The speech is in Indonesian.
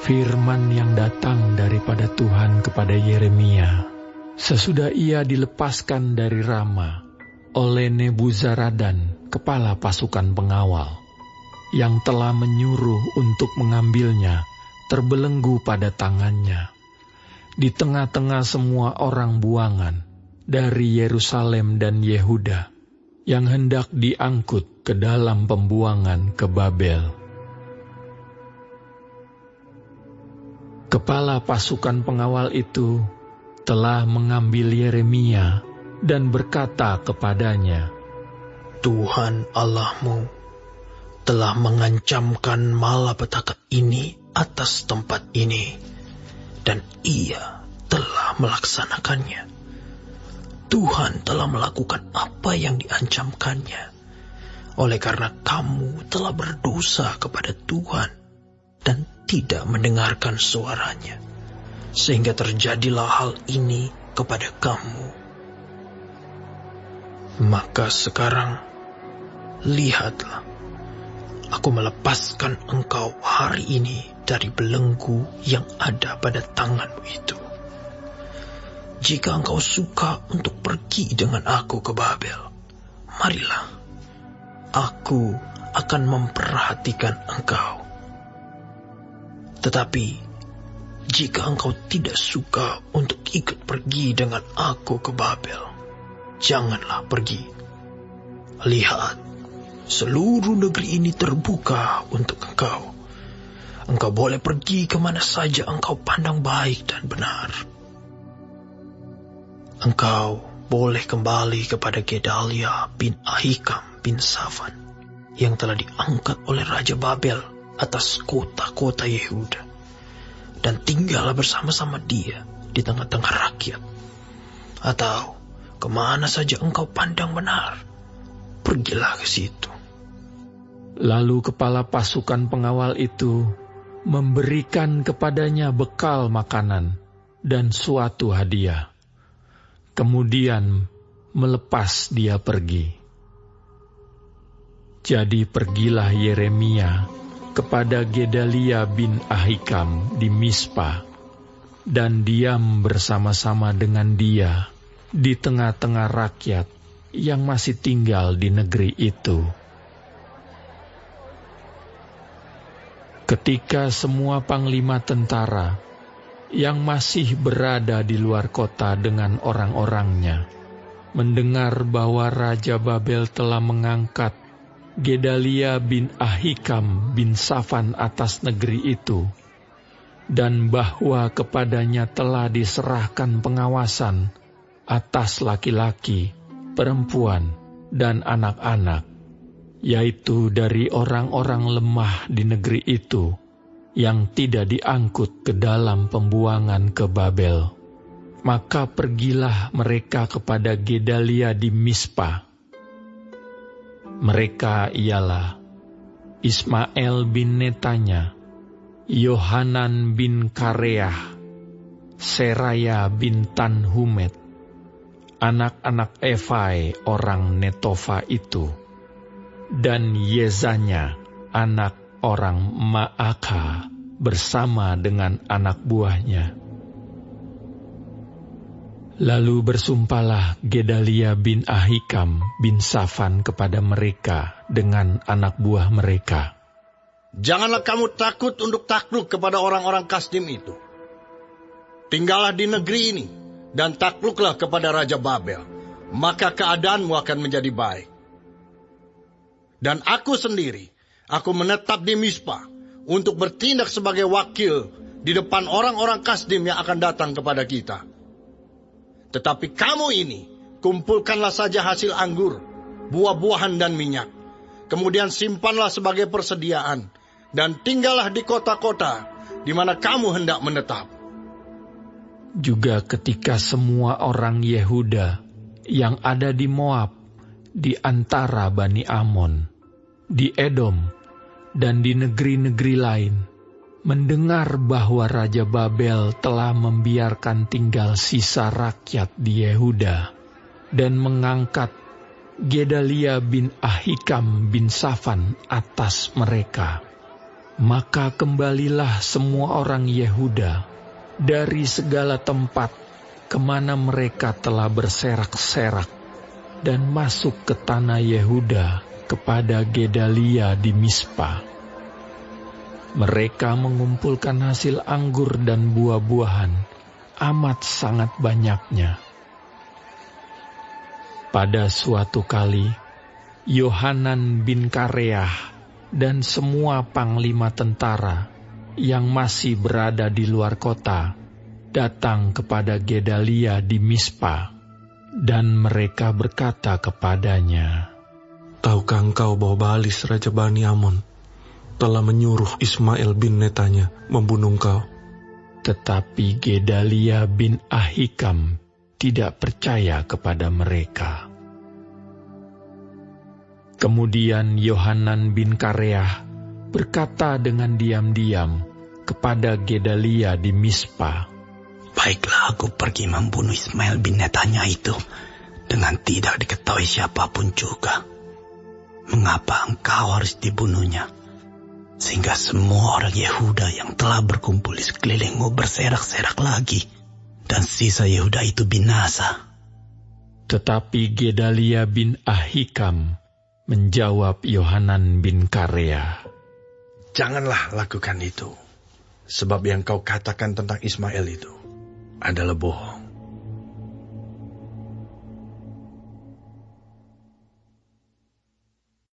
Firman yang datang daripada Tuhan kepada Yeremia sesudah ia dilepaskan dari Rama oleh Nebuzaradan, kepala pasukan pengawal, yang telah menyuruh untuk mengambilnya terbelenggu pada tangannya, di tengah-tengah semua orang buangan dari Yerusalem dan Yehuda, yang hendak diangkut ke dalam pembuangan ke Babel. Kepala pasukan pengawal itu telah mengambil Yeremia dan berkata kepadanya, Tuhan Allahmu telah mengancamkan malapetaka ini atas tempat ini, dan ia telah melaksanakannya. Tuhan telah melakukan apa yang diancamkannya, oleh karena kamu telah berdosa kepada Tuhan dan tidak mendengarkan suaranya, sehingga terjadilah hal ini kepada kamu. Maka sekarang, lihatlah, aku melepaskan engkau hari ini dari belenggu yang ada pada tanganmu itu. Jika engkau suka untuk pergi dengan aku ke Babel, marilah, aku akan memperhatikan engkau. Tetapi, jika engkau tidak suka untuk ikut pergi dengan aku ke Babel, janganlah pergi. Lihat, seluruh negeri ini terbuka untuk engkau. Engkau boleh pergi kemana saja engkau pandang baik dan benar. Engkau boleh kembali kepada Gedalia bin Ahikam bin Safan, yang telah diangkat oleh Raja Babel atas kota-kota Yehuda, dan tinggallah bersama-sama dia di tengah-tengah rakyat. Atau kemana saja engkau pandang benar, pergilah ke situ. Lalu kepala pasukan pengawal itu memberikan kepadanya bekal makanan dan suatu hadiah. Kemudian melepas dia pergi. Jadi pergilah Yeremia kepada Gedalia bin Ahikam di Mispa, dan diam bersama-sama dengan dia di tengah-tengah rakyat yang masih tinggal di negeri itu. Ketika semua panglima tentara yang masih berada di luar kota dengan orang-orangnya mendengar bahwa Raja Babel telah mengangkat Gedalia bin Ahikam bin Safan atas negeri itu, dan bahwa kepadanya telah diserahkan pengawasan atas laki-laki, perempuan, dan anak-anak, yaitu dari orang-orang lemah di negeri itu, yang tidak diangkut ke dalam pembuangan ke Babel. Maka pergilah mereka kepada Gedalia di Mispa. Mereka ialah Ismael bin Netanya, Yohanan bin Kareah, Seraya bin Tanhumet, anak-anak Efai orang Netofa itu, dan Yezanya, anak orang Maaka, bersama dengan anak buahnya. Lalu bersumpahlah Gedalia bin Ahikam bin Safan kepada mereka dengan anak buah mereka. Janganlah kamu takut untuk takluk kepada orang-orang Kasdim itu. Tinggallah di negeri ini dan takluklah kepada Raja Babel, maka keadaanmu akan menjadi baik. Dan aku sendiri, aku menetap di Mispa untuk bertindak sebagai wakil di depan orang-orang Kasdim yang akan datang kepada kita. Tetapi kamu ini, kumpulkanlah saja hasil anggur, buah-buahan dan minyak. Kemudian simpanlah sebagai persediaan, dan tinggallah di kota-kota di mana kamu hendak menetap. Juga ketika semua orang Yehuda yang ada di Moab, di antara Bani Amon, di Edom, dan di negeri-negeri lain, mendengar bahwa Raja Babel telah membiarkan tinggal sisa rakyat di Yehuda dan mengangkat Gedalia bin Ahikam bin Safan atas mereka, Maka kembalilah semua orang Yehuda dari segala tempat kemana mereka telah berserak-serak dan masuk ke tanah Yehuda kepada Gedalia di Mispa. Mereka mengumpulkan hasil anggur dan buah-buahan amat sangat banyaknya. Pada suatu kali, Yohanan bin Kareah dan semua panglima tentara yang masih berada di luar kota datang kepada Gedalia di Mispa, dan mereka berkata kepadanya, "Tahukah engkau bahwa Baalis Raja Bani Amon telah menyuruh Ismail bin Netanya membunuh engkau?" Tetapi Gedalia bin Ahikam tidak percaya kepada mereka. Kemudian Yohanan bin Kareah berkata dengan diam-diam kepada Gedalia di Mispa, "Baiklah, aku pergi membunuh Ismail bin Netanya itu dengan tidak diketahui siapapun juga. Mengapa engkau harus dibunuhnya? Sehingga semua orang Yehuda yang telah berkumpul di sekelilingmu berserak-serak lagi, dan sisa Yehuda itu binasa." Tetapi Gedalia bin Ahikam menjawab Yohanan bin Kareah, Janganlah lakukan itu, sebab yang kau katakan tentang Ismail itu adalah bohong.